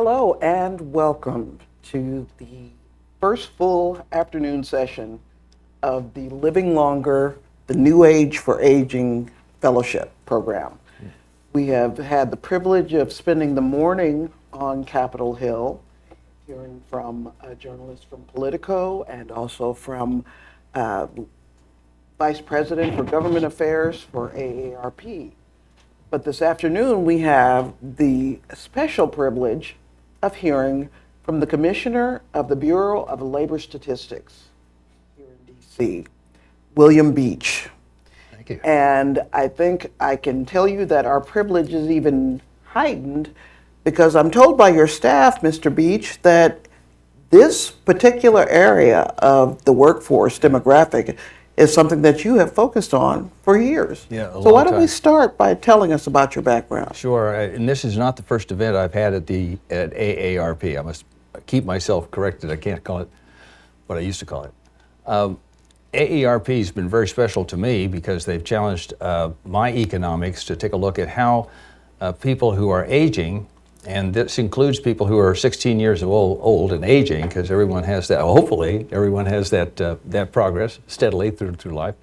Hello and welcome to the first full afternoon session of the Living Longer, the New Age for Aging Fellowship Program. We have had the privilege of spending the morning on Capitol Hill, hearing from a journalist from Politico and also from Vice President for Government Affairs for AARP. But this afternoon we have the special privilege of hearing from the Commissioner of the Bureau of Labor Statistics here in DC, Willliam Beach. Thank you. And I think I can tell you that our privilege is even heightened because I'm told by your staff, Mr. Beach, that this particular area of the workforce demographic is something that you have focused on for years. Yeah, so why don't we start by telling us about your background? Sure, and this is not the first event I've had at AARP. I must keep myself corrected. I can't call it what I used to call it. AARP has been very special to me because they've challenged my economics to take a look at how people who are aging, and this includes people who are 16 years old and aging, because everyone has that, hopefully everyone has that progress steadily through life,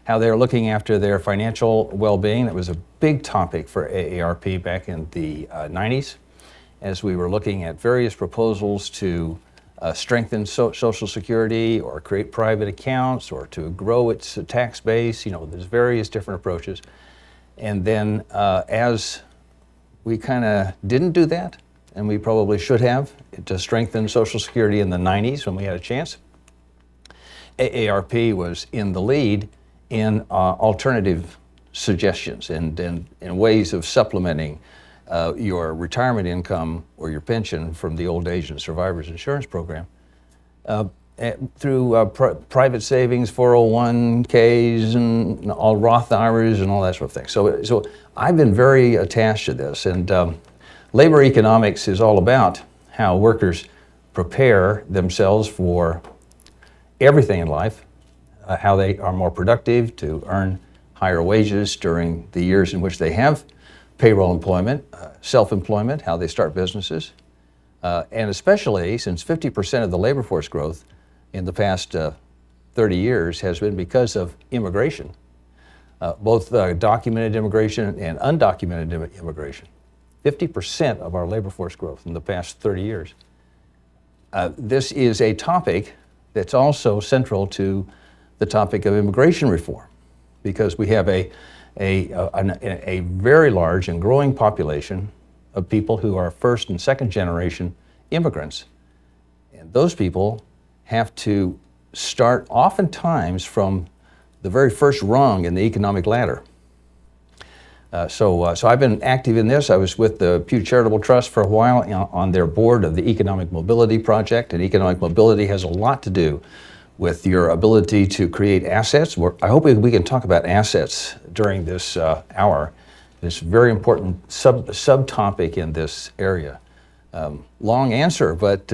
how they're looking after their financial well-being. That was a big topic for AARP back in the 90s, as we were looking at various proposals to strengthen Social Security or create private accounts or to grow its tax base. You know, there's various different approaches. And then as we kind of didn't do that, and we probably should have, to strengthen Social Security in the 90s when we had a chance. AARP was in the lead in alternative suggestions and ways of supplementing your retirement income or your pension from the Old Age and Survivors Insurance Program through private savings, 401ks, and all Roth IRAs and all that sort of thing. So I've been very attached to this, and labor economics is all about how workers prepare themselves for everything in life, how they are more productive to earn higher wages during the years in which they have payroll employment, self-employment, how they start businesses, and especially since 50% of the labor force growth in the past 30 years has been because of immigration, both documented immigration and undocumented immigration. 50% of our labor force growth in the past 30 years. This is a topic that's also central to the topic of immigration reform, because we have a very large and growing population of people who are first and second generation immigrants. And those people have to start oftentimes from the very first rung in the economic ladder. So I've been active in this. I was with the Pew Charitable Trust for a while on their board of the Economic Mobility Project, and economic mobility has a lot to do with your ability to create assets. I hope we can talk about assets during this hour. It's a very important subtopic in this area. Long answer, but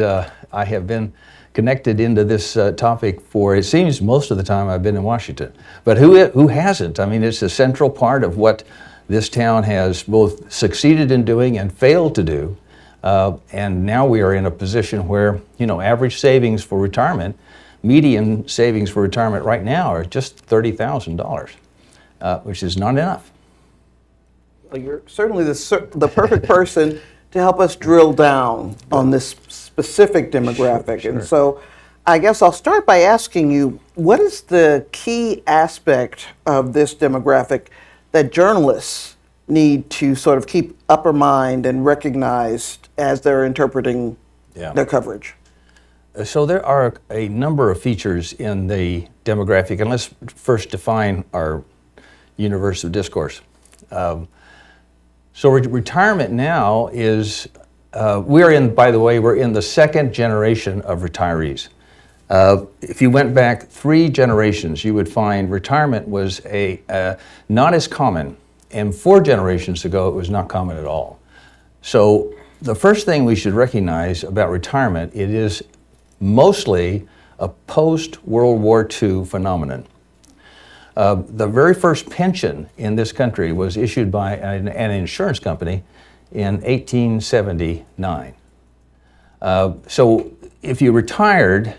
I have been connected into this topic for, it seems, most of the time I've been in Washington. But who hasn't? I mean, it's a central part of what this town has both succeeded in doing and failed to do. And now we are in a position where, you know, average savings for retirement, median savings for retirement right now are just $30,000, which is not enough. Well, you're certainly the perfect person to help us drill down on this specific demographic. Sure. And so I guess I'll start by asking you, what is the key aspect of this demographic that journalists need to sort of keep upper mind and recognized as they're interpreting their coverage? So there are a number of features in the demographic, and let's first define our universe of discourse. So retirement now is, we're in the second generation of retirees. If you went back 3 generations, you would find retirement was not as common, and 4 generations ago it was not common at all. So the first thing we should recognize about retirement, it is mostly a post-World War II phenomenon. The very first pension in this country was issued by an insurance company in 1879. So if you retired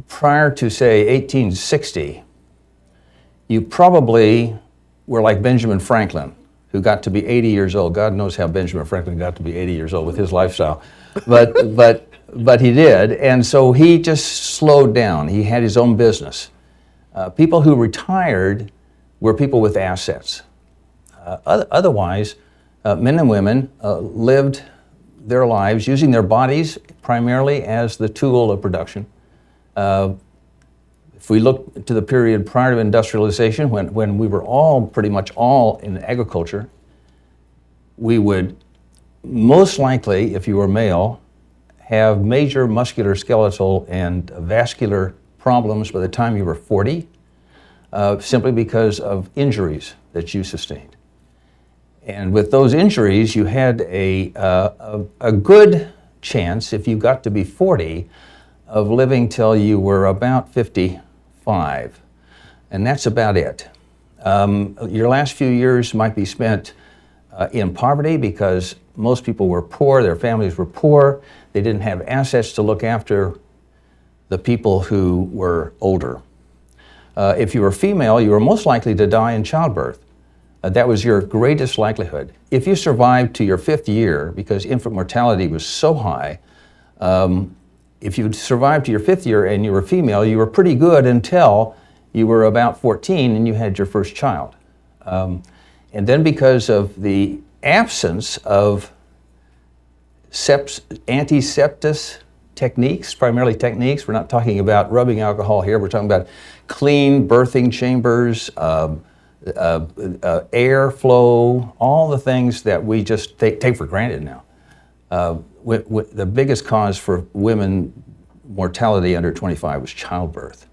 prior to, say, 1860, you probably were like Benjamin Franklin, who got to be 80 years old. God knows how Benjamin Franklin got to be 80 years old with his lifestyle. But he did, and so he just slowed down. He had his own business. People who retired were people with assets. Otherwise, men and women lived their lives using their bodies primarily as the tool of production. If we look to the period prior to industrialization, when we were all, pretty much all in agriculture, we would most likely, if you were male, have major musculoskeletal and vascular problems by the time you were 40, simply because of injuries that you sustained. And with those injuries, you had a good chance, if you got to be 40, of living till you were about 55. And that's about it. Your last few years might be spent in poverty because most people were poor, their families were poor, they didn't have assets to look after the people who were older. If you were female, you were most likely to die in childbirth. That was your greatest likelihood. If you survived to your 5th year, because infant mortality was so high, if you survived to your 5th year and you were female, you were pretty good until you were about 14 and you had your first child. And then because of the absence of antiseptic techniques, primarily techniques, we're not talking about rubbing alcohol here, we're talking about clean birthing chambers, airflow, all the things that we just take for granted now. The biggest cause for women mortality under 25 was childbirth.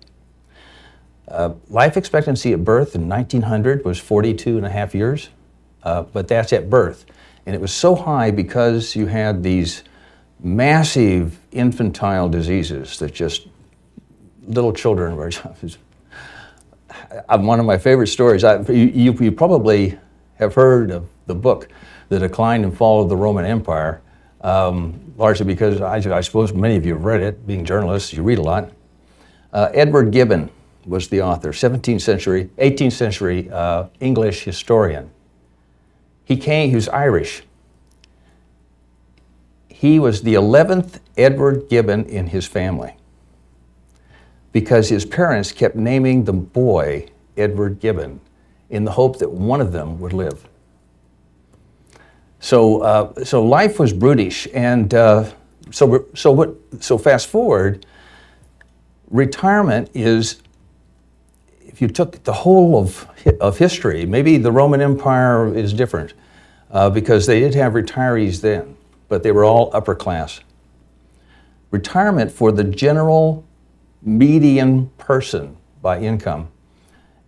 Life expectancy at birth in 1900 was 42 and a half years, but that's at birth. And it was so high because you had these massive infantile diseases that just little children were. One of my favorite stories, you probably have heard of the book, The Decline and Fall of the Roman Empire, largely because I suppose many of you have read it, being journalists, you read a lot. Edward Gibbon was the author, 18th century English historian. He was Irish. He was the 11th Edward Gibbon in his family because his parents kept naming the boy Edward Gibbon in the hope that one of them would live. So life was brutish, and so fast forward, retirement is, if you took the whole of history, maybe the Roman Empire is different because they did have retirees then, but they were all upper class. Retirement for the general median person by income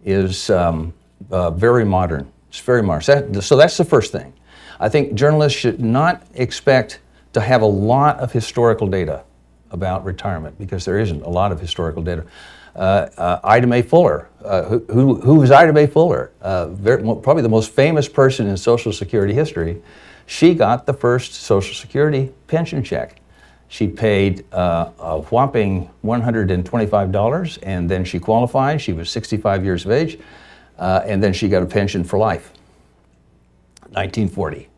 is very modern. It's very modern. So that's the first thing. I think journalists should not expect to have a lot of historical data about retirement because there isn't a lot of historical data. Ida Mae Fuller. Who was Ida Mae Fuller? Probably the most famous person in Social Security history. She got the first Social Security pension check. She paid a whopping $125, and then she qualified. She was 65 years of age, and then she got a pension for life, 1940.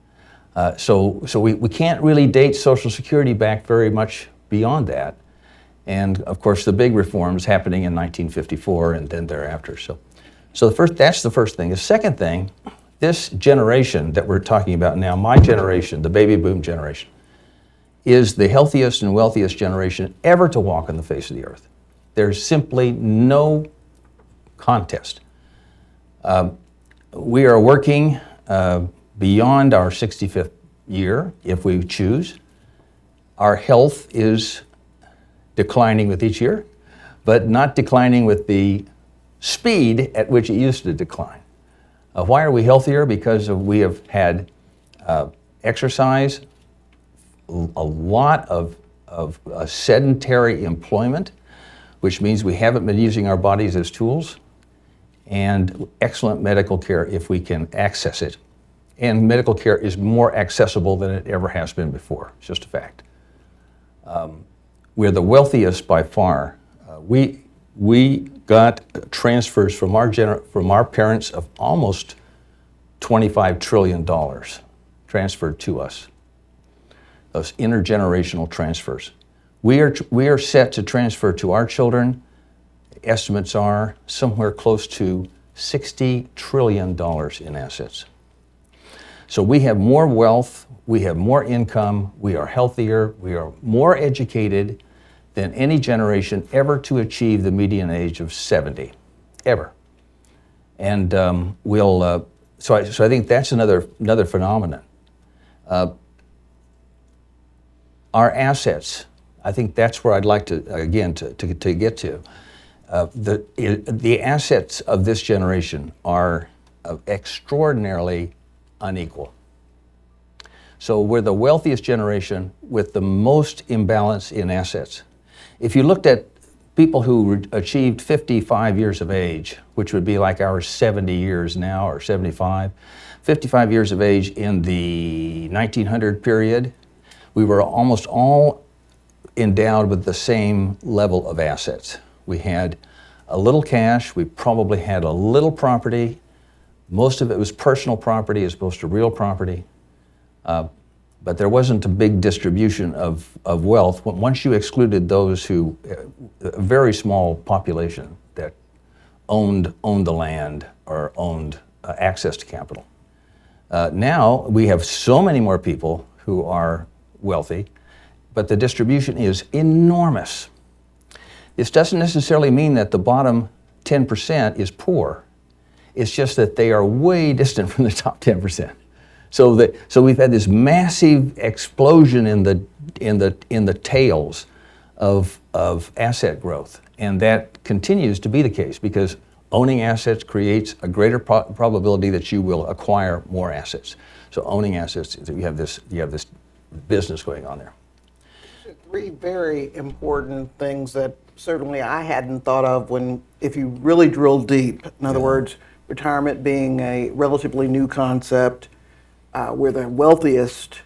So we can't really date Social Security back very much beyond that. And of course, the big reforms happening in 1954 and then thereafter. So that's the first thing. The second thing, this generation that we're talking about now, my generation, the baby boom generation, is the healthiest and wealthiest generation ever to walk on the face of the earth. There's simply no contest. We are working beyond our 65th year, if we choose. Our health is declining with each year, but not declining with the speed at which it used to decline. Why are we healthier? Because we have had exercise, a lot of sedentary employment, which means we haven't been using our bodies as tools, and excellent medical care if we can access it. And medical care is more accessible than it ever has been before. It's just a fact. We're the wealthiest by far. We got transfers from our parents of almost $25 trillion transferred to us. Those intergenerational transfers. We are set to transfer to our children. Estimates are somewhere close to $60 trillion in assets. So we have more wealth, we have more income, we are healthier, we are more educated than any generation ever to achieve the median age of 70, ever. And so I think that's another phenomenon. Our assets, I think that's where I'd like to, again, to get to. The assets of this generation are extraordinarily unequal. So we're the wealthiest generation with the most imbalance in assets. If you looked at people who achieved 55 years of age, which would be like our 70 years now, or 75, 55 years of age in the 1900 period, we were almost all endowed with the same level of assets. We had a little cash, we probably had a little property. Most of it was personal property as opposed to real property. But there wasn't a big distribution of wealth. Once you excluded those who, a very small population that owned the land or owned access to capital. Now we have so many more people who are wealthy, but the distribution is enormous. This doesn't necessarily mean that the bottom 10% is poor. It's just that they are way distant from the top 10%. So we've had this massive explosion in the tails of asset growth, and that continues to be the case because owning assets creates a greater probability that you will acquire more assets. So owning assets, you have this business going on there. Three very important things that certainly I hadn't thought of if you really drill deep. In other words, retirement being a relatively new concept. We're the wealthiest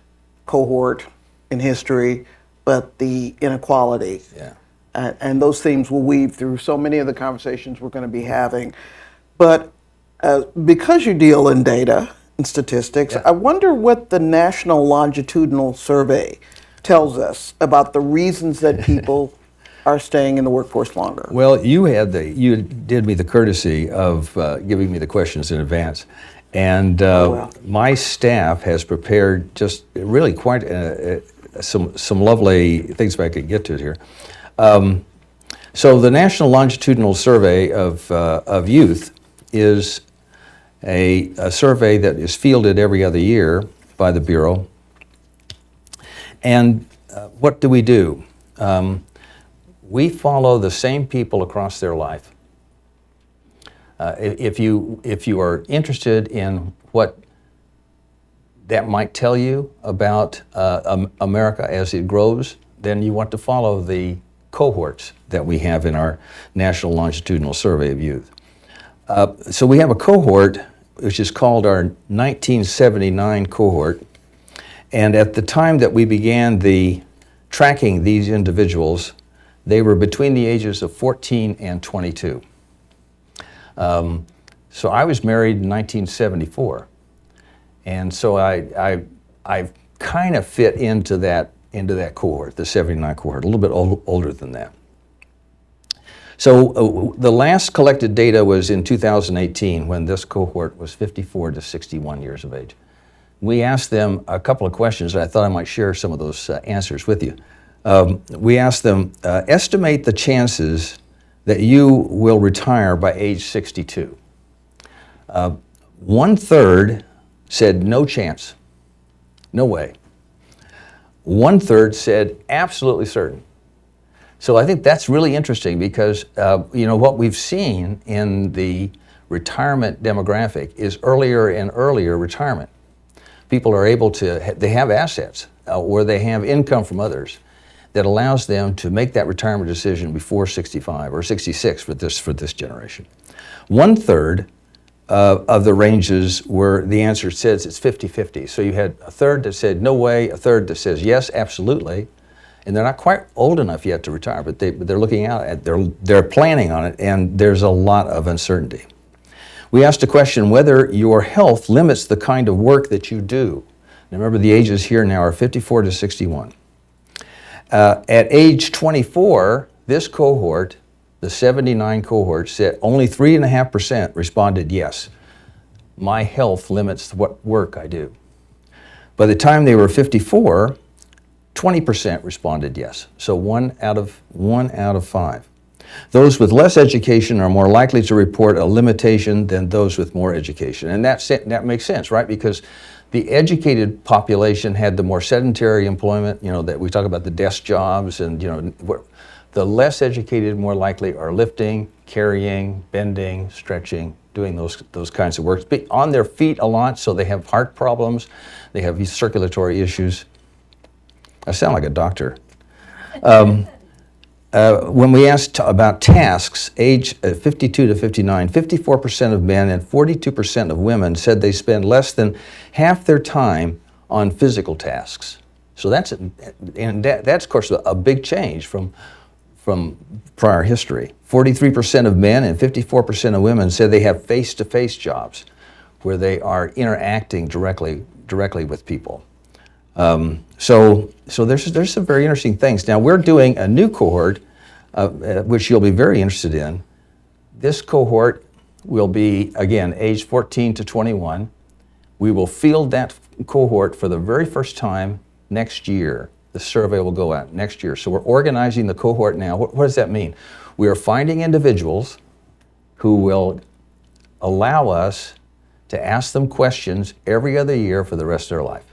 cohort in history, but the inequality. Yeah. And those themes will weave through so many of the conversations we're going to be having. But because you deal in data and statistics, I wonder what the National Longitudinal Survey tells us about the reasons that people are staying in the workforce longer. Well, you did me the courtesy of giving me the questions in advance. And my staff has prepared just really quite some lovely things, if I could get to it here. So the National Longitudinal Survey of Youth is a survey that is fielded every other year by the Bureau. And what do? We follow the same people across their life. If you are interested in what that might tell you about America as it grows, then you want to follow the cohorts that we have in our National Longitudinal Survey of Youth. So we have a cohort which is called our 1979 cohort, and at the time that we began tracking these individuals, they were between the ages of 14 and 22. So I was married in 1974, and so I kind of fit into that cohort, the 79 cohort, a little bit older than that. So the last collected data was in 2018 when this cohort was 54 to 61 years of age. We asked them a couple of questions, and I thought I might share some of those answers with you. We asked them, estimate the chances that you will retire by age 62. 1/3 said no chance, no way. 1/3 said absolutely certain. So I think that's really interesting because what we've seen in the retirement demographic is earlier and earlier retirement. People are able to, they have assets or they have income from others that allows them to make that retirement decision before 65 or 66 for this generation. 1/3 of the ranges where the answer says it's 50-50. So you had 1/3 that said no way, 1/3 that says yes, absolutely, And they're not quite old enough yet to retire, but they're looking out at, they're planning on it, and there's a lot of uncertainty. We asked a question whether your health limits the kind of work that you do. Now remember, the ages here now are 54 to 61. At age 24, this cohort, the 79 cohort, said only 3.5% responded yes. My health limits what work I do. By the time they were 54, 20% responded yes. So one out of 5. Those with less education are more likely to report a limitation than those with more education. And that makes sense, right? Because the educated population had the more sedentary employment, that we talk about the desk jobs, and the less educated more likely are lifting, carrying, bending, stretching, doing those kinds of work. Be on their feet a lot, so they have heart problems, they have circulatory issues. I sound like a doctor. When we asked about tasks, age 52 to 59, 54% of men and 42% of women said they spend less than half their time on physical tasks. So that's of course a big change from prior history. 43% of men and 54% of women said they have face-to-face jobs where they are interacting directly with people. So there's some very interesting things. Now we're doing a new cohort, which you'll be very interested in. This cohort will be, again, age 14 to 21. We will field that cohort for the very first time next year. The survey will go out next year. So we're organizing the cohort now. What does that mean? We are finding individuals who will allow us to ask them questions every other year for the rest of their life.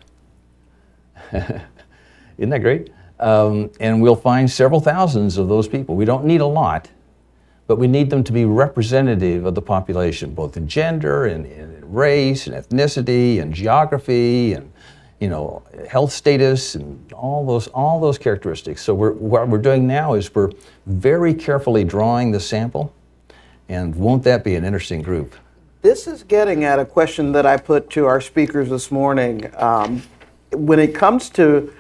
Isn't that great? And we'll find several thousands of those people. We don't need a lot, but we need them to be representative of the population, both in gender and race and ethnicity and geography and health status and all those characteristics. So what we're doing now is we're very carefully drawing the sample, and won't that be an interesting group? This is getting at a question that I put to our speakers this morning. When it comes to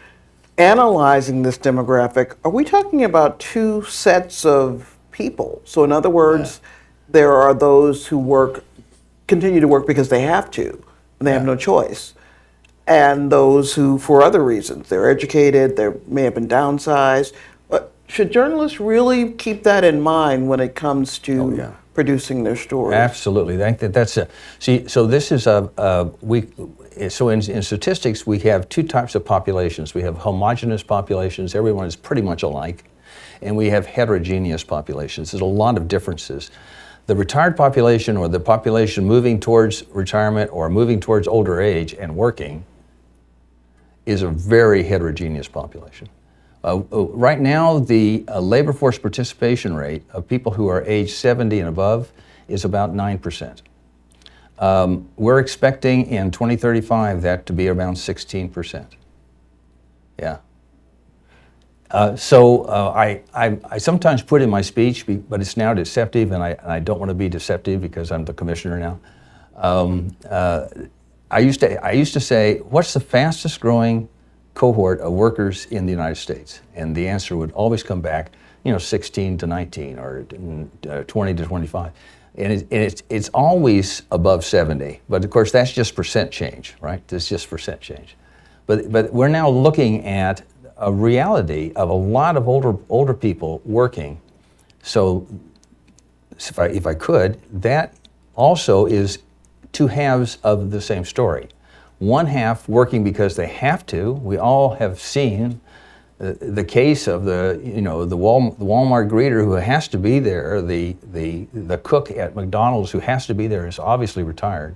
analyzing this demographic, are we talking about two sets of people? So in other words, there are those who continue to work because they have to, and they have no choice. And those who, for other reasons, they're educated, they may have been downsized. But should journalists really keep that in mind when it comes to producing their stories? Absolutely. I think that's so this is so in statistics, we have two types of populations. We have homogeneous populations, everyone is pretty much alike, and we have heterogeneous populations. There's a lot of differences. The retired population, or the population moving towards retirement or moving towards older age and working, is a very heterogeneous population. Right now, the labor force participation rate of people who are age 70 and above is about 9%. We're expecting in 2035 that to be around 16%. Yeah. So I sometimes put in my speech, but it's now deceptive, and I don't want to be deceptive because I'm the commissioner now. I used to say, what's the fastest growing cohort of workers in the United States? And the answer would always come back, 16 to 19 or 20 to 25. And it's always above 70. But of course, that's just percent change, right? That's just percent change. But we're now looking at a reality of a lot of older people working. So if I could, that also is two halves of the same story. One half working because they have to. We all have seen the case of the Walmart greeter who has to be there, the cook at McDonald's who has to be there is obviously retired.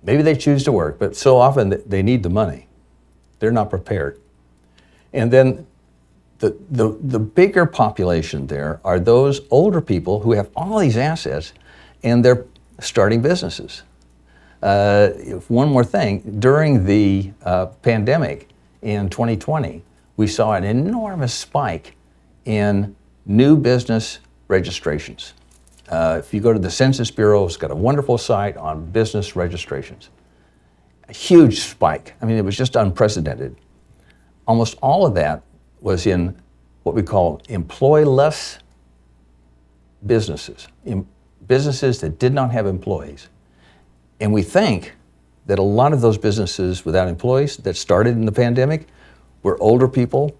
Maybe they choose to work, but so often they need the money. They're not prepared. And then the bigger population there are those older people who have all these assets and they're starting businesses. One more thing, during the pandemic in 2020, we saw an enormous spike in new business registrations. If you go to the Census Bureau, it's got a wonderful site on business registrations. A huge spike. I mean, it was just unprecedented. Almost all of that was in what we call employ-less businesses, businesses that did not have employees. And we think that a lot of those businesses without employees that started in the pandemic were older people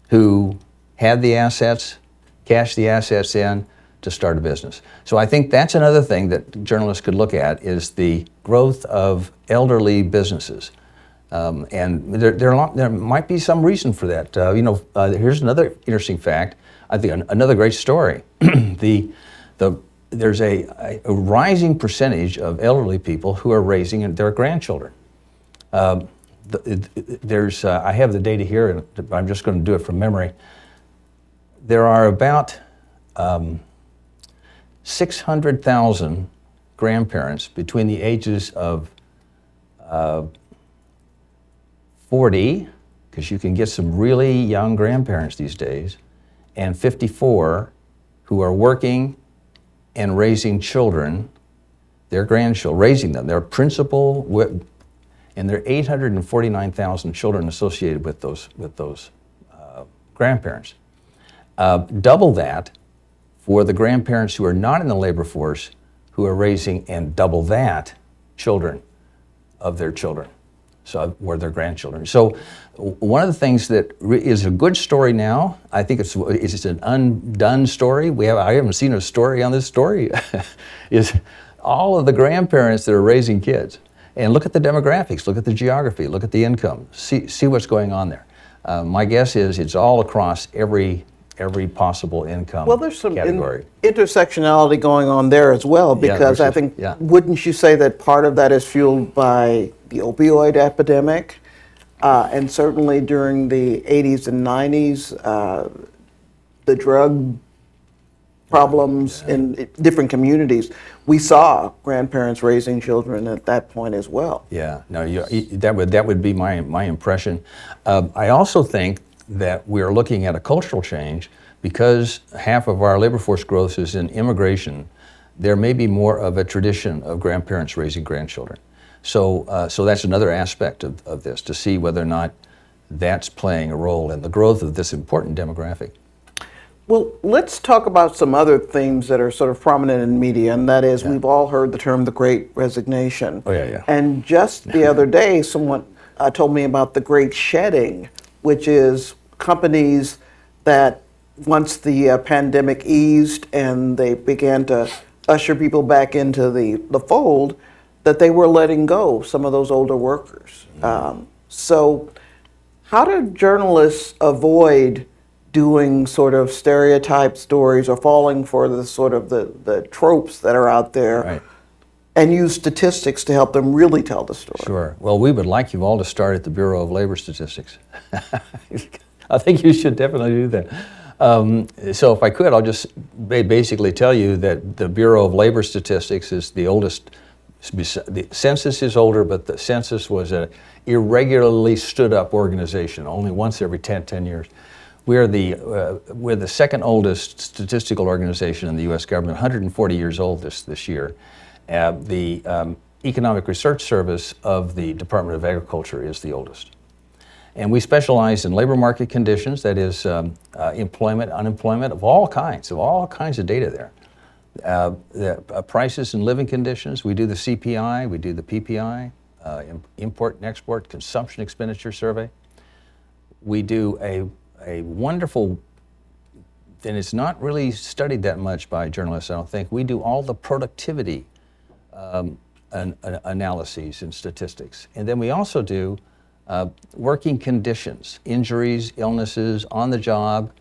who had the assets, cashed the assets in to start a business. So I think that's another thing that journalists could look at, is the growth of elderly businesses. And there might be some reason for that. Here's another interesting fact. I think another great story. There's a rising percentage of elderly people who are raising their grandchildren. I have the data here, but I'm just going to do it from memory. There are about 600,000 grandparents between the ages of 40, because you can get some really young grandparents these days, and 54 who are working and raising children, their grandchildren, raising them. They're principal, and there are 849,000 children associated with those grandparents. Double that for the grandparents who are not in the labor force, who are raising, and double that children of their children, so or their grandchildren. So one of the things that is a good story now, I think it's an undone story. I haven't seen a story on this story, is all of the grandparents that are raising kids. And look at the demographics, look at the geography, look at the income, see what's going on there. My guess is it's all across every possible income Well, there's some category. intersectionality going on there as well, because I think, wouldn't you say that part of that is fueled by the opioid epidemic? And certainly during the 80s and 90s, the drug problems in different communities, we saw grandparents raising children at that point as well. Yeah, no, that would be my impression. I also think that we're looking at a cultural change, because half of our labor force growth is in immigration. There may be more of a tradition of grandparents raising grandchildren. So that's another aspect of this, to see whether or not that's playing a role in the growth of this important demographic. Well, let's talk about some other themes that are sort of prominent in media, and that is, we've all heard the term the Great Resignation. Oh, yeah. And just the other day, someone told me about the Great Shedding, which is companies that once the pandemic eased and they began to usher people back into the fold, that they were letting go some of those older workers. So how do journalists avoid doing sort of stereotype stories or falling for the sort of the tropes that are out there, Right, and use statistics to help them really tell the story? Sure. Well, we would like you all to start at the Bureau of Labor Statistics. I think you should definitely do that. So if I could, I'll just basically tell you that the Bureau of Labor Statistics is the oldest. The census is older, but the census was an irregularly stood up organization, only once every 10 years. We're the second oldest statistical organization in the U.S. government, 140 years old this year. The Economic Research Service of the Department of Agriculture is the oldest. And we specialize in labor market conditions, that is employment, unemployment, of all kinds of data there. The prices and living conditions, we do the CPI, we do the PPI, import and export, consumption expenditure survey. We do a wonderful, and it's not really studied that much by journalists, I don't think. We do all the productivity analyses and statistics. And then we also do working conditions, injuries, illnesses, on the job,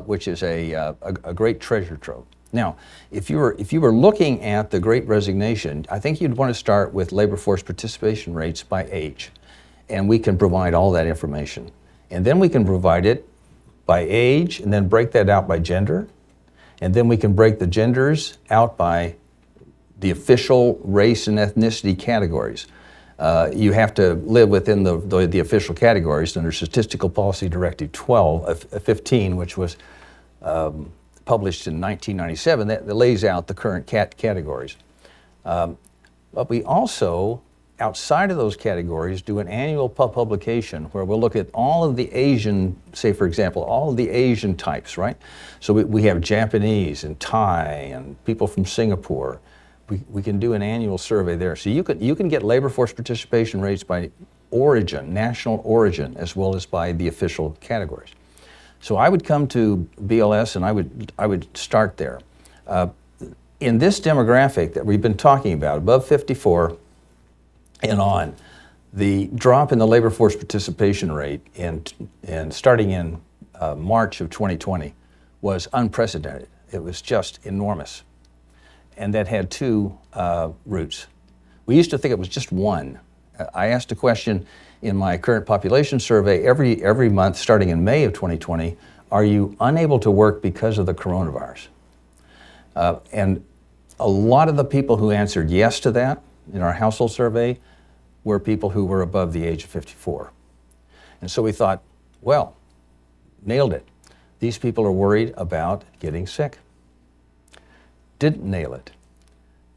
which is a great treasure trove. Now, if you were looking at the Great Resignation, I think you'd want to start with labor force participation rates by age. And we can provide all that information. And then we can provide it by age, and then break that out by gender. And then we can break the genders out by the official race and ethnicity categories. You have to live within the official categories under Statistical Policy Directive 15, which was published in 1997, that lays out the current categories. But we also outside of those categories, do an annual publication where we'll look at all of the Asian, say for example, all of the Asian types, right? So we have Japanese and Thai and people from Singapore. We can do an annual survey there. So you can get labor force participation rates by origin, national origin, as well as by the official categories. So I would come to BLS and I would start there. In this demographic that we've been talking about, above 54 and on, the drop in the labor force participation rate and starting in March of 2020 was unprecedented. It was just enormous. And that had two roots. We used to think it was just one. I asked a question in my current population survey every month starting in May of 2020, are you unable to work because of the coronavirus? And a lot of the people who answered yes to that in our household survey were people who were above the age of 54. And so we thought, well, nailed it. These people are worried about getting sick. Didn't nail it.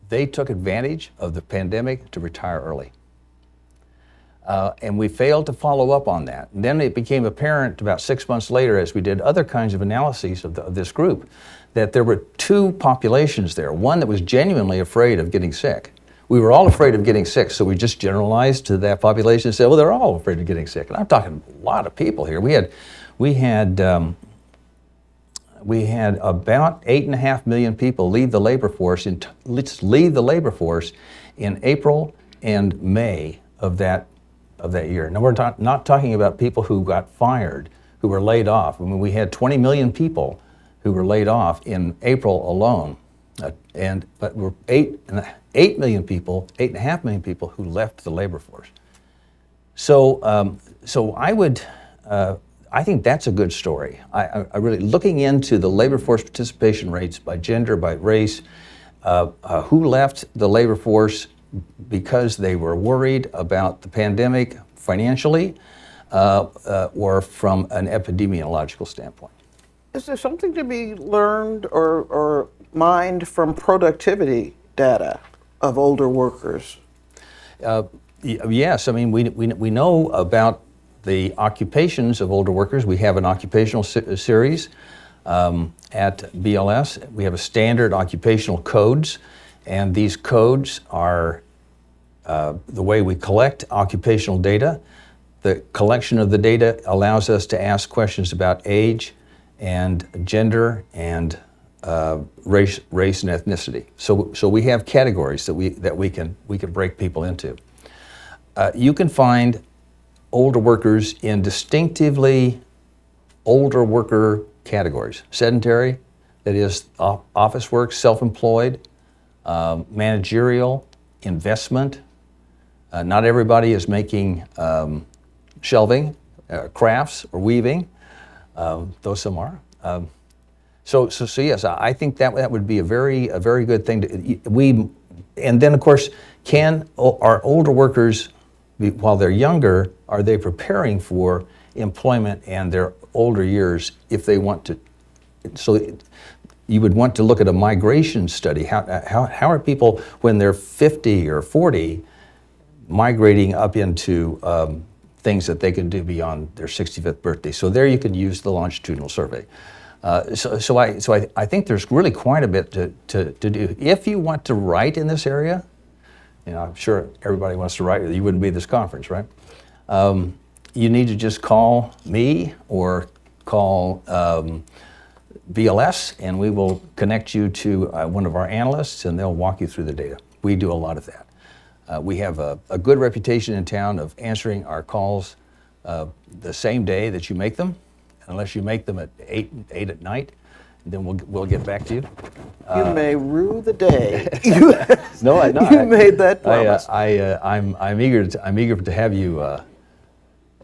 They took advantage of the pandemic to retire early. And we failed to follow up on that. And then it became apparent about 6 months later, as we did other kinds of analyses of this group, that there were two populations there. One that was genuinely afraid of getting sick. We were all afraid of getting sick, so we just generalized to that population and said, well, they're all afraid of getting sick. And I'm talking a lot of people here. We had about 8.5 million people leave the labor force in April and May of that year. Now we're not talking about people who got fired, who were laid off. I mean, we had 20 million people who were laid off in April alone, but we're 8.5 million people who left the labor force. So I think that's a good story. I really, looking into the labor force participation rates by gender, by race, who left the labor force because they were worried about the pandemic financially, or from an epidemiological standpoint. Is there something to be learned or mined from productivity data of older workers? Yes, I mean, we know about the occupations of older workers. We have an occupational series at BLS. We have a standard occupational codes, and these codes are the way we collect occupational data. The collection of the data allows us to ask questions about age and gender and race and ethnicity. So we have categories that we can break people into. You can find older workers in distinctively older worker categories. Sedentary, that is office work, self-employed, managerial, investment. Not everybody is making shelving, crafts, or weaving, though some are. So yes, I think that would be a very good thing to, and then of course, are older workers, while they're younger, are they preparing for employment and their older years if they want to? So you would want to look at a migration study. How are people, when they're 50 or 40, migrating up into things that they can do beyond their 65th birthday? So there you could use the longitudinal survey. So I think there's really quite a bit to do. If you want to write in this area, I'm sure everybody wants to write, you wouldn't be at this conference, right? You need to just call me or call BLS, and we will connect you to one of our analysts, and they'll walk you through the data. We do a lot of that. We have a good reputation in town of answering our calls the same day that you make them, unless you make them at 8 at night. Then we'll get back to you. You may rue the day. No, you made that promise. I'm eager to have you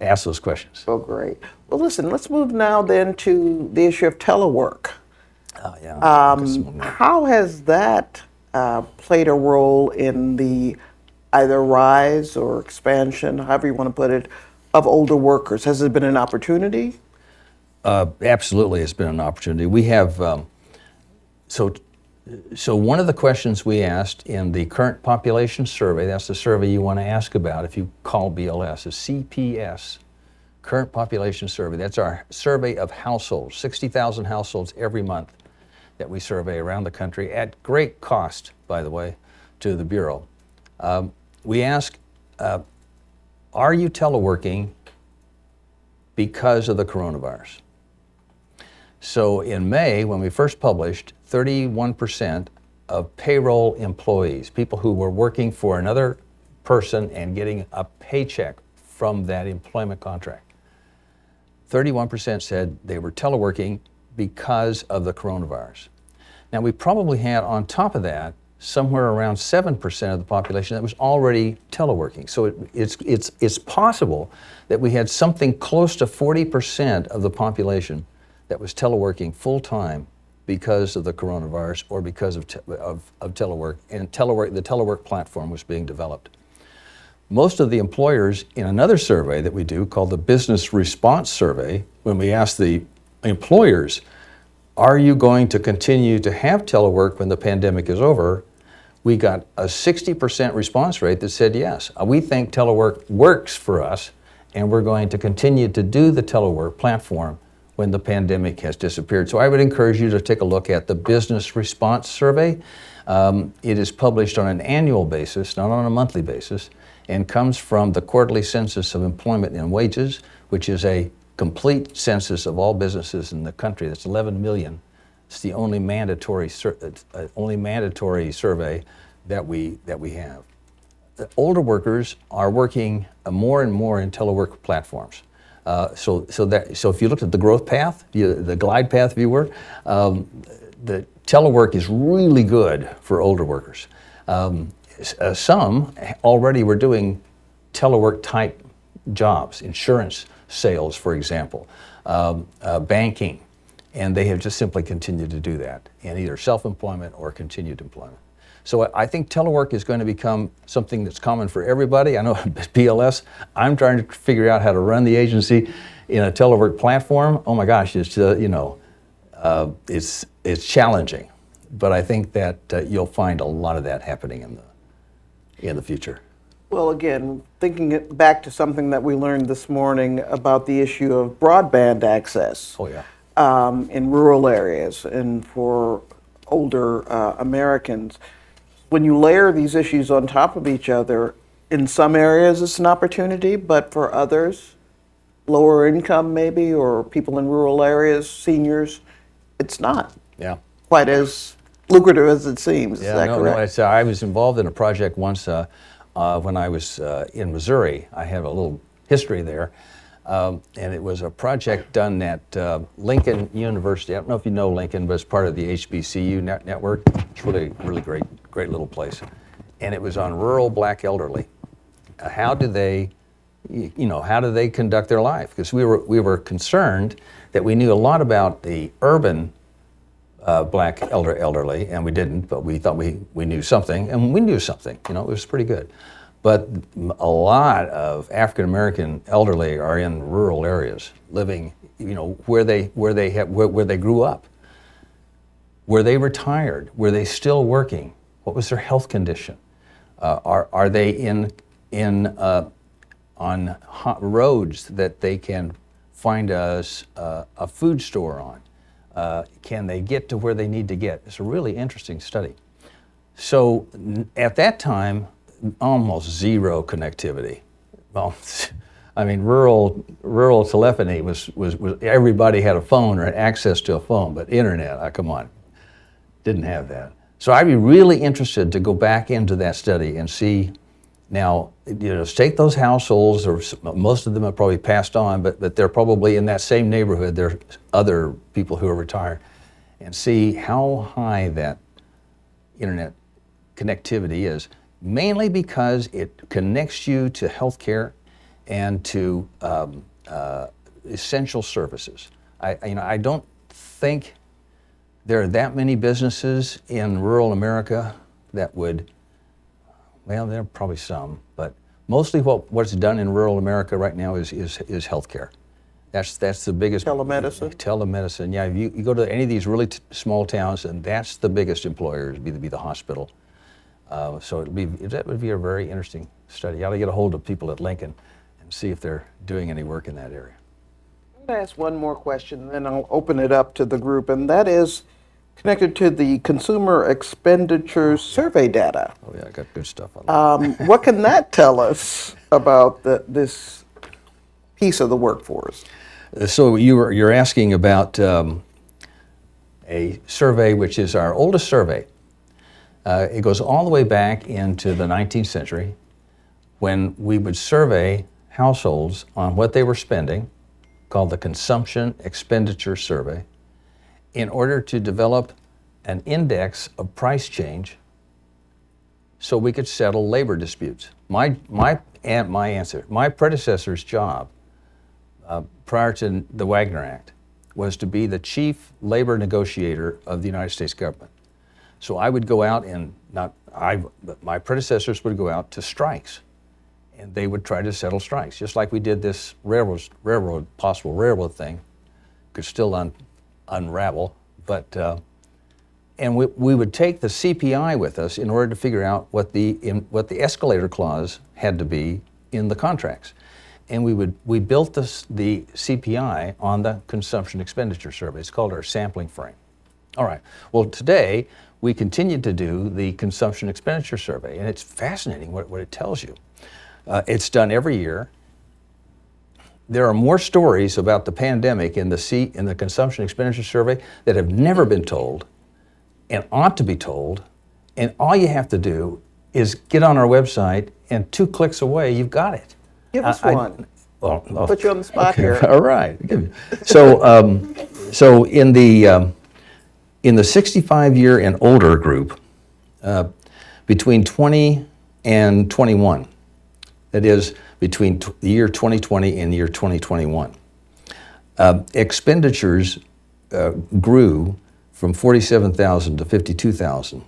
ask those questions. Oh, great. Well, listen, let's move now then to the issue of telework. How has that played a role in the either rise or expansion, however you want to put it, of older workers? Has it been an opportunity? Absolutely, it's been an opportunity. We have, so So one of the questions we asked in the current population survey, that's the survey you want to ask about if you call BLS, is CPS, current population survey. That's our survey of households, 60,000 households every month that we survey around the country at great cost, by the way, to the Bureau. We ask, are you teleworking because of the coronavirus? So in May, when we first published, 31% of payroll employees, people who were working for another person and getting a paycheck from that employment contract, 31% said they were teleworking because of the coronavirus. Now we probably had on top of that somewhere around 7% of the population that was already teleworking. So it's possible that we had something close to 40% of the population that was teleworking full-time because of the coronavirus or because of telework, and the telework platform was being developed. Most of the employers in another survey that we do called the Business Response Survey, when we asked the employers, are you going to continue to have telework when the pandemic is over? We got a 60% response rate that said yes. We think telework works for us, and we're going to continue to do the telework platform when the pandemic has disappeared. So I would encourage you to take a look at the Business Response Survey. It is published on an annual basis, not on a monthly basis, and comes from the Quarterly Census of Employment and Wages, which is a complete census of all businesses in the country. That's 11 million. It's the only mandatory survey that we have. The older workers are working more and more in telework platforms. So if you looked at the growth path, the glide path, if you were, the telework is really good for older workers. Some already were doing telework type jobs, insurance sales, for example, banking, and they have just simply continued to do that in either self-employment or continued employment. So I think telework is going to become something that's common for everybody. I know at BLS, I'm trying to figure out how to run the agency in a telework platform. Oh my gosh, it's it's challenging, but I think that you'll find a lot of that happening in the future. Well, again, thinking it back to something that we learned this morning about the issue of broadband access. Oh yeah. In rural areas and for older Americans. When you layer these issues on top of each other, in some areas it's an opportunity, but for others, lower income maybe, or people in rural areas, seniors, it's not quite as lucrative as it seems. Is that correct? No, I was involved in a project once when I was in Missouri. I have a little history there. And it was a project done at Lincoln University. I don't know if you know Lincoln, but it's part of the HBCU network. It's really great little place. And it was on rural black elderly. How do they conduct their life? Because we were concerned that we knew a lot about the urban black elderly, and we didn't, but we thought we knew something, and we knew something. It was pretty good. But a lot of African American elderly are in rural areas, living, where they grew up. Were they retired? Were they still working? What was their health condition? Are they on hot roads that they can find a food store on? Can they get to where they need to get? It's a really interesting study. So at that time, almost zero connectivity. Well, I mean, rural telephony was everybody had a phone or access to a phone, but internet, come on, didn't have that. So I'd be really interested to go back into that study and see now, take those households, or most of them have probably passed on, but they're probably in that same neighborhood. There are other people who are retired, and see how high that internet connectivity is. Mainly because it connects you to healthcare and to essential services. I don't think there are that many businesses in rural America that would, well, there are probably some, but mostly what's done in rural America right now is healthcare. That's the biggest. Telemedicine? Telemedicine, yeah. You go to any of these really small towns, and that's the biggest employer, would be the hospital. So that would be a very interesting study. You ought to get a hold of people at Lincoln and see if they're doing any work in that area. I'm going to ask one more question, and then I'll open it up to the group, and that is connected to the Consumer Expenditure Survey data. Oh yeah, I got good stuff on that. What can that tell us about this piece of the workforce? So you're asking about a survey which is our oldest survey. It goes all the way back into the 19th century when we would survey households on what they were spending, called the Consumption Expenditure Survey, in order to develop an index of price change so we could settle labor disputes. My predecessor's job prior to the Wagner Act was to be the chief labor negotiator of the United States government. So I would go out but my predecessors would go out to strikes, and they would try to settle strikes, just like we did this possible railroad thing. Could still unravel, but and we would take the CPI with us in order to figure out what the escalator clause had to be in the contracts. And we built the CPI on the Consumption Expenditure Survey. It's called our sampling frame. All right. Well, today we continue to do the Consumption Expenditure Survey, and it's fascinating what it tells you. It's done every year. There are more stories about the pandemic in the Consumption Expenditure Survey that have never been told and ought to be told. And all you have to do is get on our website, and 2 clicks away, you've got it. Give us one. Well, Put you on the spot okay, here. All right. So in the 65-year and older group, between 20 and 21, that is between the year 2020 and the year 2021, expenditures grew from 47,000 to 52,000.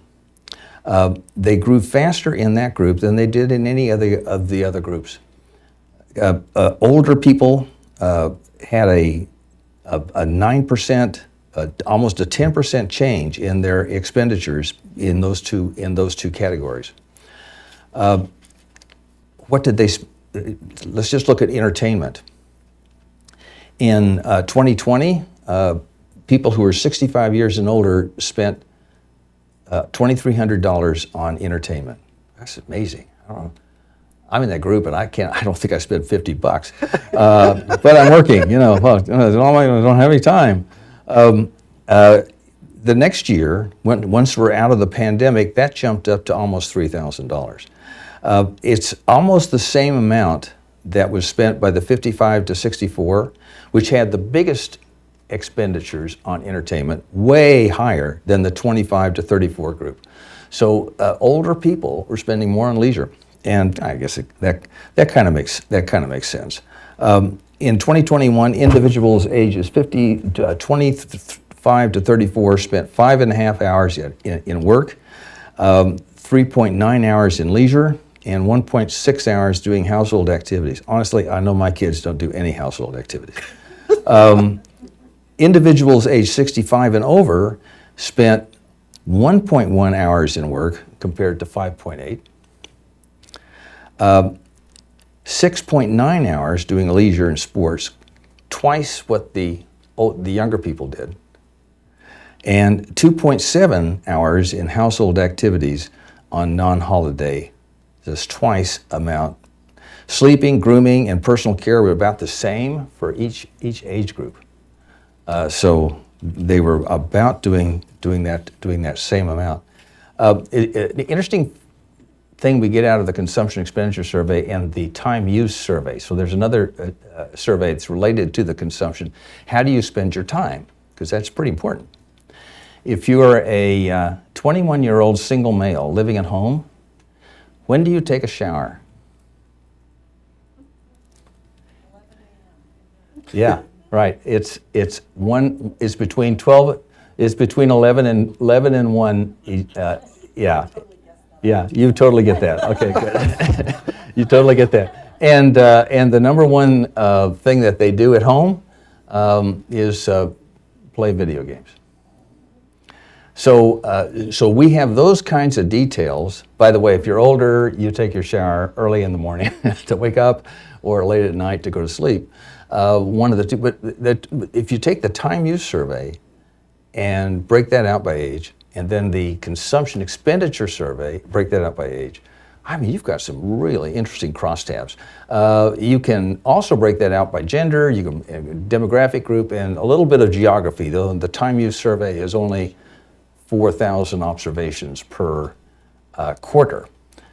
They grew faster in that group than they did in any of the other groups. Older people had a 9%, almost a 10% change in their expenditures in those two categories. What did they? Let's just look at entertainment. In 2020, people who were 65 years and older spent $2,300 on entertainment. That's amazing. I don't know. I'm in that group, and I don't think I spent $50. But I'm working, well, I don't have any time. The next year, once we're out of the pandemic, that jumped up to almost $3,000. It's almost the same amount that was spent by the 55 to 64, which had the biggest expenditures on entertainment, way higher than the 25 to 34 group. So older people were spending more on leisure, and I guess that kind of makes sense. In 2021, individuals ages 25 to 34 spent 5.5 hours in work, 3.9 hours in leisure, and 1.6 hours doing household activities. Honestly, I know my kids don't do any household activities. Individuals age 65 and over spent 1.1 hours in work compared to 5.8. 6.9 hours doing leisure and sports, twice what the younger people did. And 2.7 hours in household activities on non-holiday, just twice amount. Sleeping, grooming, and personal care were about the same for each age group. So they were about doing that same amount. The interesting thing we get out of the Consumption Expenditure Survey and the Time Use Survey. So there's another survey that's related to the consumption. How do you spend your time? Because that's pretty important. If you are a 21-year-old single male living at home, when do you take a shower? Yeah, right. It's between 11 and 1. Yeah, you totally get that. Okay, good. You totally get that. And the number one thing that they do at home, is play video games. So we have those kinds of details. By the way, if you're older, you take your shower early in the morning to wake up, or late at night to go to sleep. One of the two. But if you take the time use survey and break that out by age, and then the consumption expenditure survey, break that out by age, I mean, you've got some really interesting crosstabs. You can also break that out by gender, you can demographic group, and a little bit of geography. The time use survey is only 4,000 observations per quarter,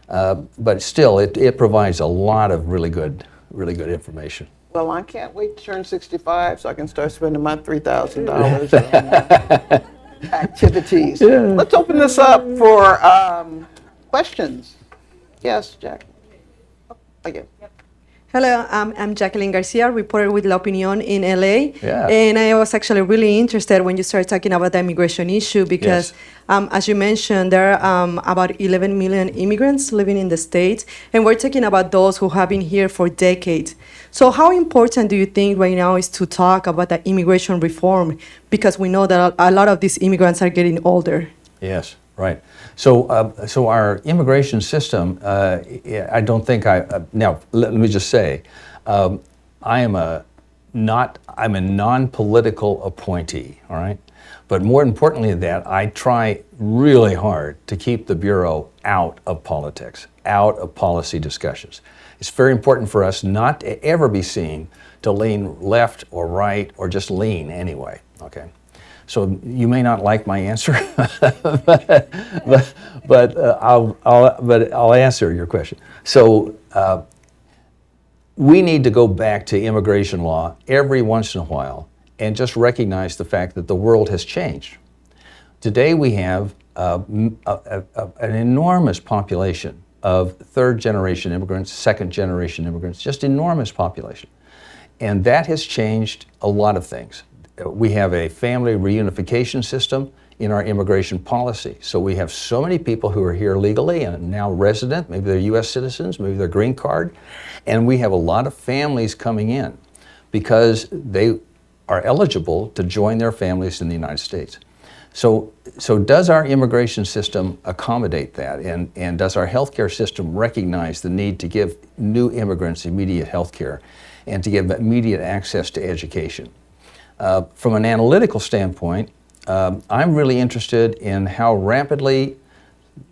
but still, it provides a lot of really good information. Well, I can't wait to turn 65 so I can start spending my $3,000 on activities. Yeah. Let's open this up for questions. Yes, Jack. Oh, again. Hello, I'm Jacqueline Garcia, reporter with La Opinión in LA. Yeah. And I was actually really interested when you started talking about the immigration issue because, Yes. as you mentioned, there are about 11 million immigrants living in the States, and we're talking about those who have been here for decades. So how important do you think right now is to talk about the immigration reform? Because we know that a lot of these immigrants are getting older. Yes, right. So our immigration system, I don't think now let me just say, I'm a non-political appointee, all right? But more importantly than that, I try really hard to keep the Bureau out of politics, out of policy discussions. It's very important for us not to ever be seen to lean left or right or just lean anyway, okay? So you may not like my answer, but I'll answer your question. So we need to go back to immigration law every once in a while and just recognize the fact that the world has changed. Today we have an enormous population of third-generation immigrants, second-generation immigrants, just enormous population. And that has changed a lot of things. We have a family reunification system in our immigration policy. So we have so many people who are here legally and now resident, maybe they're US citizens, maybe they're green card, and we have a lot of families coming in because they are eligible to join their families in the United States. So does our immigration system accommodate that? And does our healthcare system recognize the need to give new immigrants immediate healthcare and to give immediate access to education? From an analytical standpoint, I'm really interested in how rapidly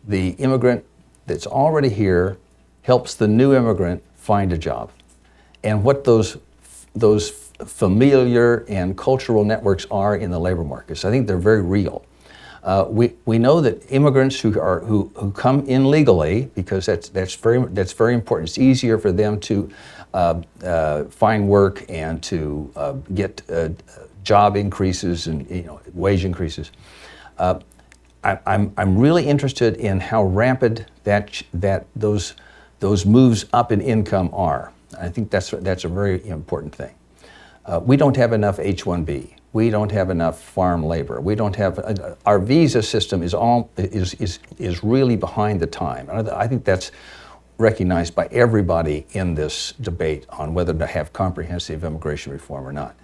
the immigrant that's already here helps the new immigrant find a job, and what those familiar and cultural networks are in the labor markets. I think they're very real. We know that immigrants who come in legally, because that's very important. It's easier for them to find work and to get job increases and wage increases. I'm really interested in how rapid those moves up in income are. I think that's a very important thing. We don't have enough H-1B. We don't have enough farm labor. We don't have our visa system is really behind the time. And I think that's recognized by everybody in this debate on whether to have comprehensive immigration reform or not.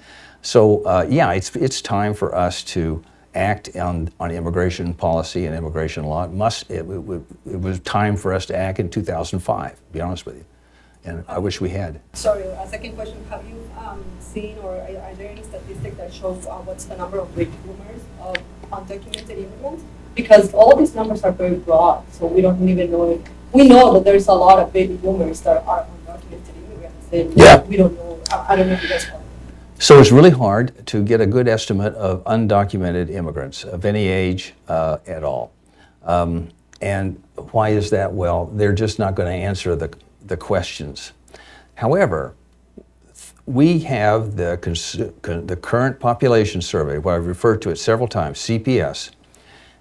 So it's time for us to act on immigration policy and immigration law. It was time for us to act in 2005, to be honest with you. And I wish we had. Sorry, a second question. Have you seen or are there any statistics that shows what's the number of baby boomers of undocumented immigrants? Because all these numbers are very broad, so we don't even know we know that there's a lot of baby boomers that are undocumented immigrants, and we don't know. I don't know if you guys know. So it's really hard to get a good estimate of undocumented immigrants of any age at all. And why is that? Well, they're just not going to answer the questions. However, we have the current population survey, what I've referred to it several times, CPS,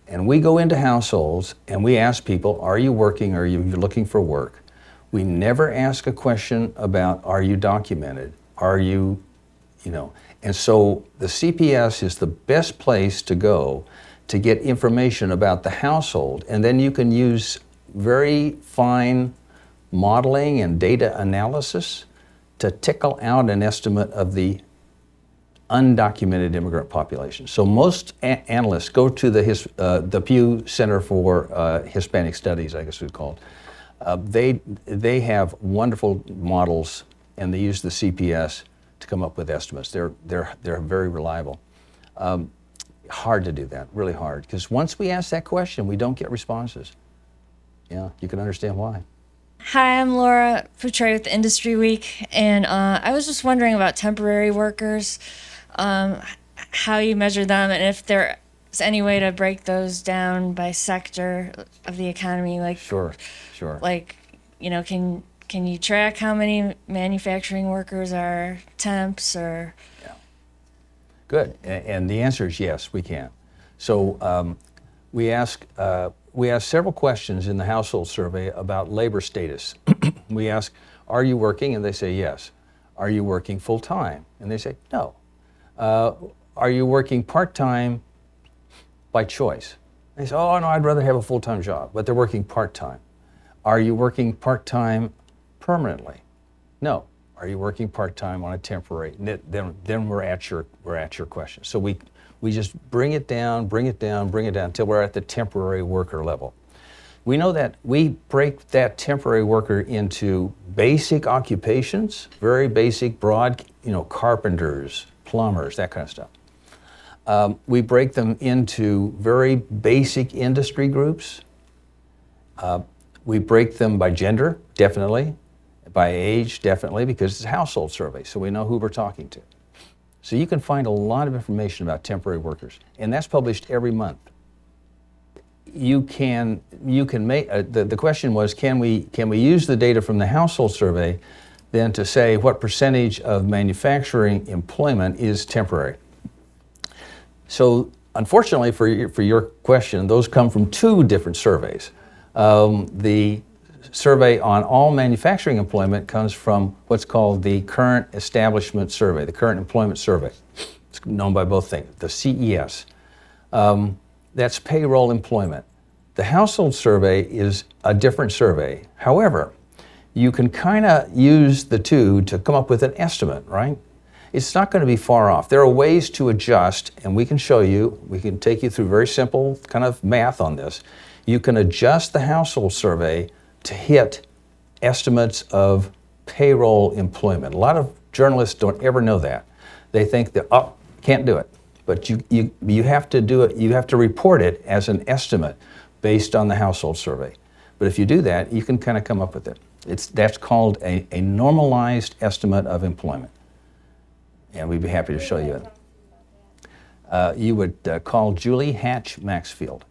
and we go into households and we ask people, are you working, are you looking for work? We never ask a question about, are you documented? Are you, and so the CPS is the best place to go to get information about the household, and then you can use very fine modeling and data analysis to tickle out an estimate of the undocumented immigrant population. So most analysts go to the Pew Center for Hispanic Studies, I guess we'd call it. They have wonderful models, and they use the CPS to come up with estimates. They're very reliable. Hard to do that, really hard, because once we ask that question, we don't get responses. Yeah, you can understand why. Hi, I'm Laura Portray with Industry Week, and I was just wondering about temporary workers, how you measure them, and if there's any way to break those down by sector of the economy. Like, Sure. Like, can you track how many manufacturing workers are temps or? Yeah. Good, and the answer is yes, we can. So we ask several questions in the household survey about labor status. We ask, are you working? And they say yes. Are you working full-time? And they say no. Are you working part-time by choice? They say, oh no, I'd rather have a full-time job, but they're working part-time. Are you working part-time permanently? No. Are you working part-time on a temporary? Then we're at your question. So we just bring it down until we're at the temporary worker level. We know that we break that temporary worker into basic occupations, very basic, broad, carpenters, plumbers, that kind of stuff. We break them into very basic industry groups. We break them by gender, definitely, by age, definitely, because it's a household survey, so we know who we're talking to. So you can find a lot of information about temporary workers, and that's published every month. You can make, the question was, can we use the data from the household survey then to say what percentage of manufacturing employment is temporary? So unfortunately for your question, those come from two different surveys. The survey on all manufacturing employment comes from what's called the Current Establishment Survey, the Current Employment Survey. It's known by both things, the CES. That's payroll employment. The household survey is a different survey. However, you can kind of use the two to come up with an estimate, right? It's not going to be far off. There are ways to adjust, and we can show you, we can take you through very simple kind of math on this. You can adjust the household survey to hit estimates of payroll employment. A lot of journalists don't ever know that. They think that, oh, can't do it. But you have to do it, you have to report it as an estimate based on the household survey. But if you do that, you can kind of come up with it. That's called a normalized estimate of employment. And we'd be happy to show you it. You would call Julie Hatch Maxfield,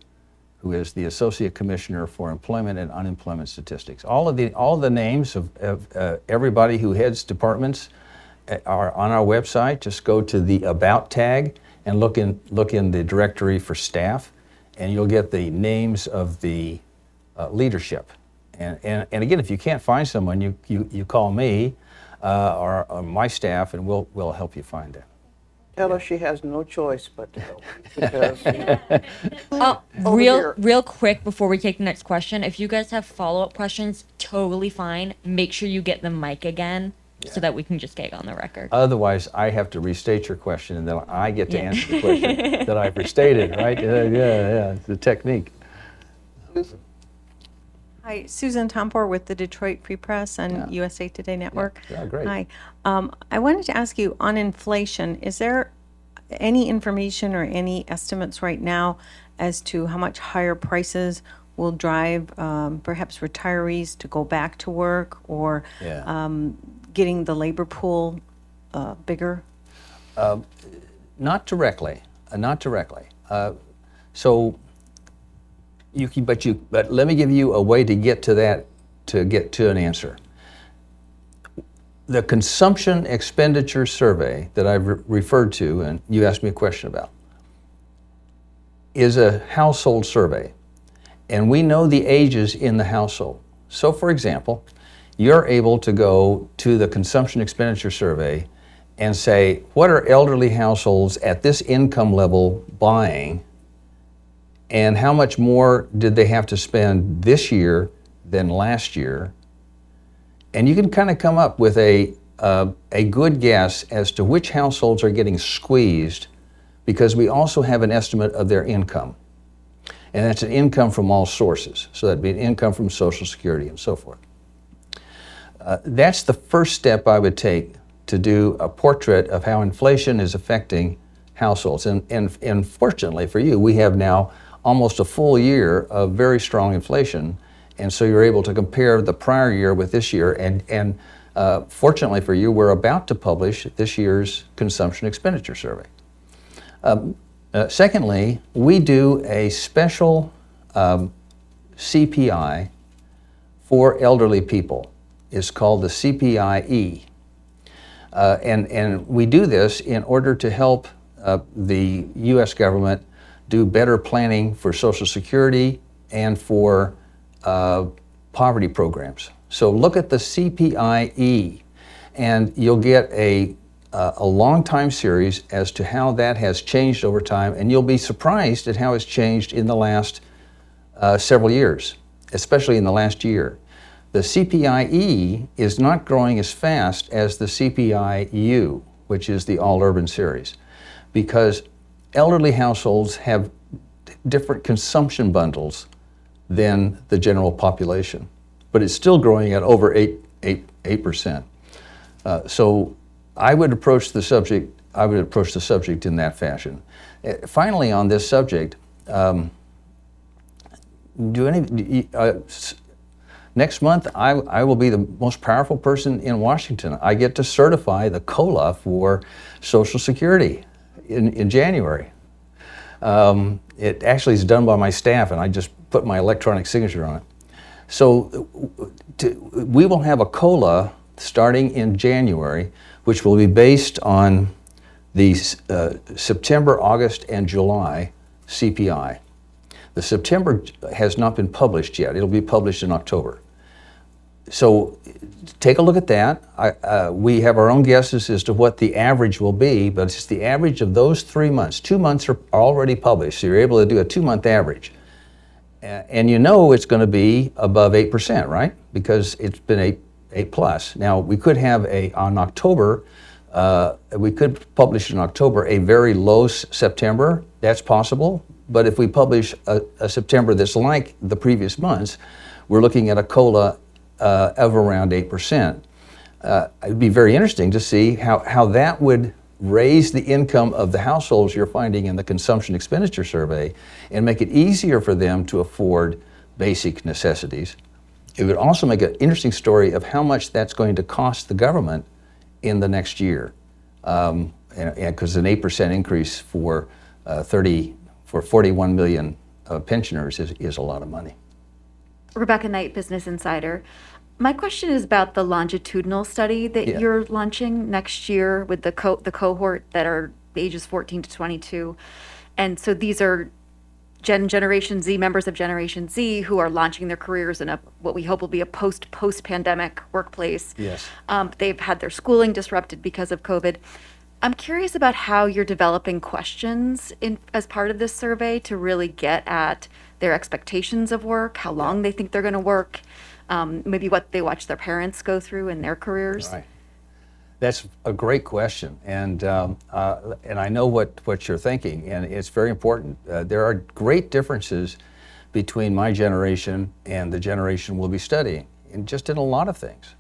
who is the Associate Commissioner for Employment and Unemployment Statistics. All of the names of everybody who heads departments are on our website. Just go to the About tag and look in the directory for staff, and you'll get the names of the leadership. And again, if you can't find someone, you call me or my staff, and we'll help you find it. Tell her she has no choice but to help you, because Real quick before we take the next question, if you guys have follow-up questions, totally fine. Make sure you get the mic again so that we can just get on the record. Otherwise, I have to restate your question, and then I get to answer the question that I've restated, right? Yeah, it's a technique. Susan. Hi, Susan Tompor with the Detroit Free Press and USA Today Network. Yeah, great. Hi. I wanted to ask you on inflation, is there any information or any estimates right now as to how much higher prices will drive perhaps retirees to go back to work or getting the labor pool bigger? Not directly, not directly. So. But let me give you a way to get to that, to get to an answer. The consumption expenditure survey that I've referred to, and you asked me a question about, is a household survey. And we know the ages in the household. So for example, you're able to go to the consumption expenditure survey and say, what are elderly households at this income level buying? And how much more did they have to spend this year than last year? And you can kind of come up with a a good guess as to which households are getting squeezed because we also have an estimate of their income. And that's an income from all sources. So that'd be an income from Social Security and so forth. That's the first step I would take to do a portrait of how inflation is affecting households. And fortunately for you, we have now almost a full year of very strong inflation. And so you're able to compare the prior year with this year. And fortunately for you, we're about to publish this year's consumption expenditure survey. Secondly, we do a special CPI for elderly people. It's called the CPIE. And we do this in order to help the U.S. government do better planning for Social Security and for poverty programs. So look at the CPIE, and you'll get a long time series as to how that has changed over time, and you'll be surprised at how it's changed in the last several years, especially in the last year. The CPIE is not growing as fast as the CPIU, which is the all-urban series, because elderly households have different consumption bundles than the general population, but it's still growing at over 8%. So I would approach the subject in that fashion. Finally, on this subject, next month, I will be the most powerful person in Washington. I get to certify the COLA for Social Security in January. It actually is done by my staff, and I just put my electronic signature on it. So we will have a COLA starting in January, which will be based on the September, August, and July CPI. The September has not been published yet. It'll be published in October. So take a look at that. We have our own guesses as to what the average will be, but it's the average of those 3 months. 2 months are already published, so you're able to do a 2-month average. And you know it's going to be above 8%, right? Because it's been 8 plus. Now, we could have on October, we could publish in October a very low September. That's possible. But if we publish a September that's like the previous months, we're looking at a COLA of around 8%. It'd be very interesting to see how that would raise the income of the households you're finding in the consumption expenditure survey and make it easier for them to afford basic necessities. It would also make an interesting story of how much that's going to cost the government in the next year. Because an 8% increase for 41 million pensioners is a lot of money. Rebecca Knight, Business Insider. My question is about the longitudinal study that you're launching next year with the cohort that are ages 14 to 22. And so these are Generation Z, members of Generation Z who are launching their careers in what we hope will be a post-pandemic workplace. Yes. They've had their schooling disrupted because of COVID. I'm curious about how you're developing questions as part of this survey to really get at their expectations of work, how long they think they're going to work, maybe what they watch their parents go through in their careers. Right. That's a great question, and I know what you're thinking, and it's very important. There are great differences between my generation and the generation we'll be studying, in a lot of things.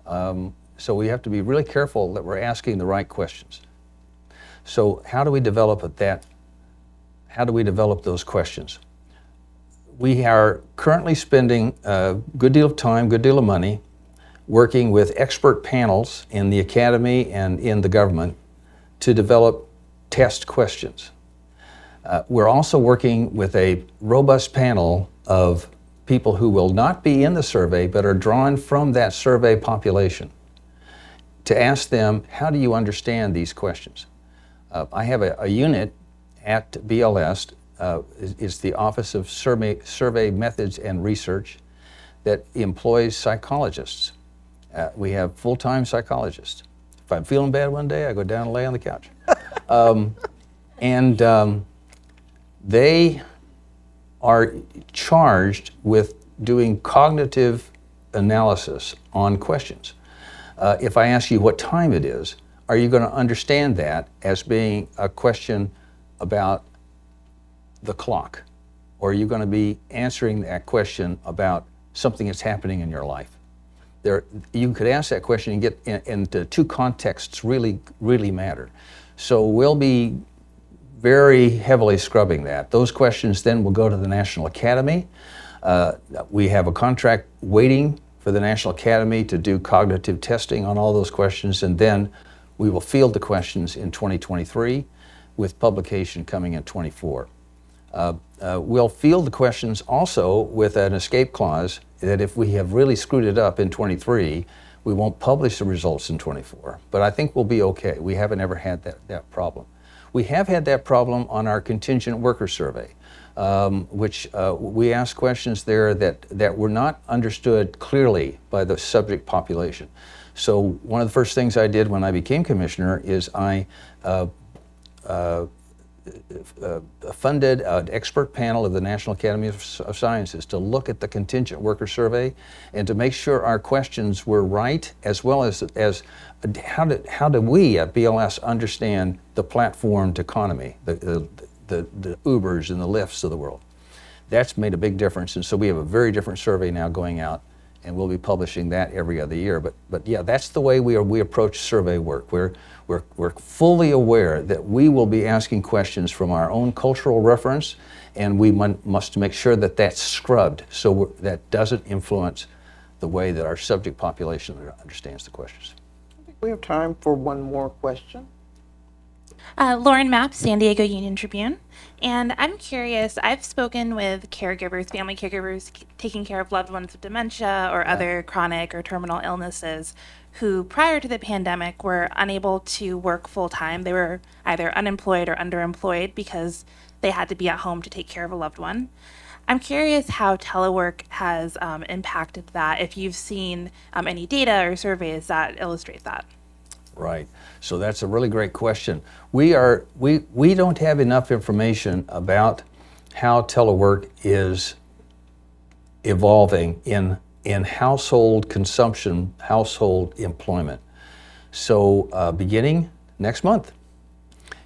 So we have to be really careful that we're asking the right questions. So how do we develop that? How do we develop those questions? We are currently spending a good deal of time, good deal of money, working with expert panels in the academy and in the government to develop test questions. We're also working with a robust panel of people who will not be in the survey but are drawn from that survey population to ask them, how do you understand these questions? I have a unit at BLS, it's the Office of Survey Methods and Research, that employs psychologists. We have full-time psychologists. If I'm feeling bad one day, I go down and lay on the couch. They are charged with doing cognitive analysis on questions. If I ask you what time it is, are you going to understand that as being a question about the clock? Or are you going to be answering that question about something that's happening in your life? You could ask that question and get into two contexts really matter. So we'll be very heavily scrubbing that. Those questions then will go to the National Academy. We have a contract waiting for the National Academy to do cognitive testing on all those questions, and then we will field the questions in 2023 with publication coming in 24. We'll field the questions also with an escape clause that if we have really screwed it up in 23, we won't publish the results in 24. But I think we'll be okay. We haven't ever had that problem. We have had that problem on our contingent worker survey, which we asked questions there that were not understood clearly by the subject population. So one of the first things I did when I became commissioner is I funded an expert panel of the National Academy of Sciences to look at the contingent worker survey and to make sure our questions were right, as well as how do we at BLS understand the platformed economy, the Ubers and the Lyfts of the world. That's made a big difference, and so we have a very different survey now going out, and we'll be publishing that every other year. But yeah, that's the way we approach survey work. We're fully aware that we will be asking questions from our own cultural reference, and we must make sure that that's scrubbed so that doesn't influence the way that our subject population understands the questions. I think we have time for one more question. Lauren Mapp, San Diego Union Tribune. And I'm curious, I've spoken with caregivers, family caregivers taking care of loved ones with dementia or other chronic or terminal illnesses who prior to the pandemic were unable to work full time. They were either unemployed or underemployed because they had to be at home to take care of a loved one. I'm curious how telework has impacted that, if you've seen any data or surveys that illustrate that. Right. So that's a really great question. We don't have enough information about how telework is evolving in household consumption, household employment. So beginning next month,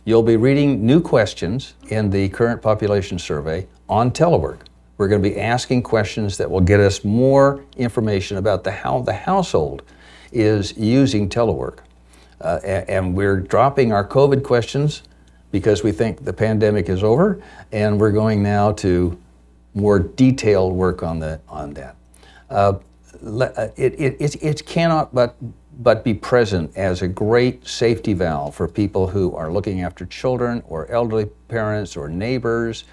you'll be reading new questions in the current population survey on telework. We're going to be asking questions that will get us more information about how the household is using telework. And we're dropping our COVID questions because we think the pandemic is over, and we're going now to more detailed work on that. It cannot but be present as a great safety valve for people who are looking after children or elderly parents or neighbors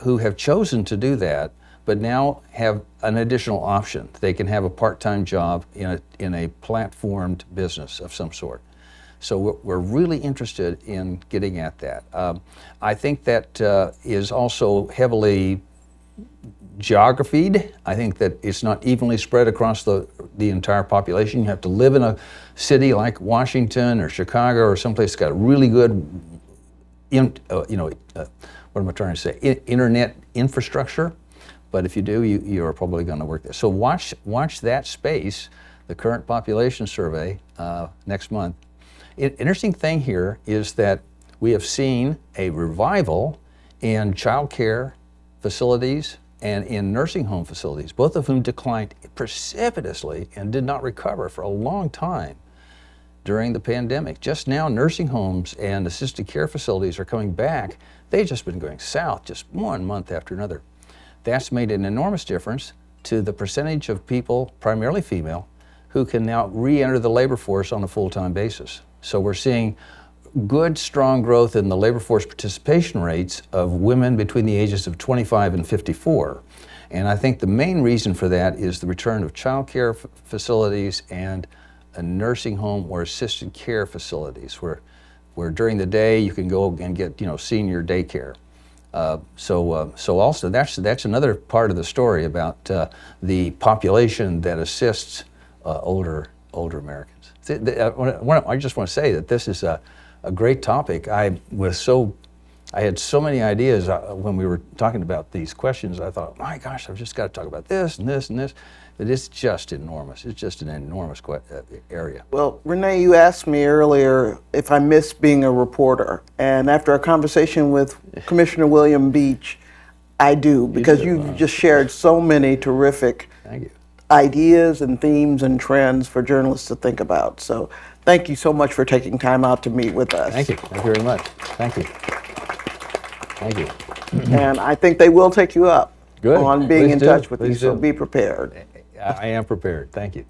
who have chosen to do that, but now have an additional option. They can have a part-time job in a platformed business of some sort. So we're really interested in getting at that. I think that is also heavily geographied. I think that it's not evenly spread across the entire population. You have to live in a city like Washington or Chicago or someplace that's got really good, what am I trying to say, internet infrastructure. But if you do, you are probably going to work there. So watch that space, the current population survey next month. Interesting thing here is that we have seen a revival in child care facilities and in nursing home facilities, both of whom declined precipitously and did not recover for a long time during the pandemic. Just now, nursing homes and assisted care facilities are coming back. They've just been going south just one month after another. That's made an enormous difference to the percentage of people, primarily female, who can now re-enter the labor force on a full-time basis. So we're seeing good, strong growth in the labor force participation rates of women between the ages of 25 and 54. And I think the main reason for that is the return of child care facilities and a nursing home or assisted care facilities where during the day you can go and get senior daycare. So also that's another part of the story about the population that assists older Americans. I just want to say that this is a great topic. I I had so many ideas when we were talking about these questions. I thought, my gosh, I've just got to talk about this and this and this. But it's just enormous. It's just an enormous area. Well, Renee, you asked me earlier if I miss being a reporter. And after a conversation with Commissioner Willliam Beach, I do, because you've just shared so many terrific Thank you. ideas and themes and trends for journalists to think about. So thank you so much for taking time out to meet with us. Thank you. Thank you very much. Thank you. Thank you. And I think they will take you up Good. on being Please in do. touch with you, Please so do. be prepared. I am prepared. Thank you.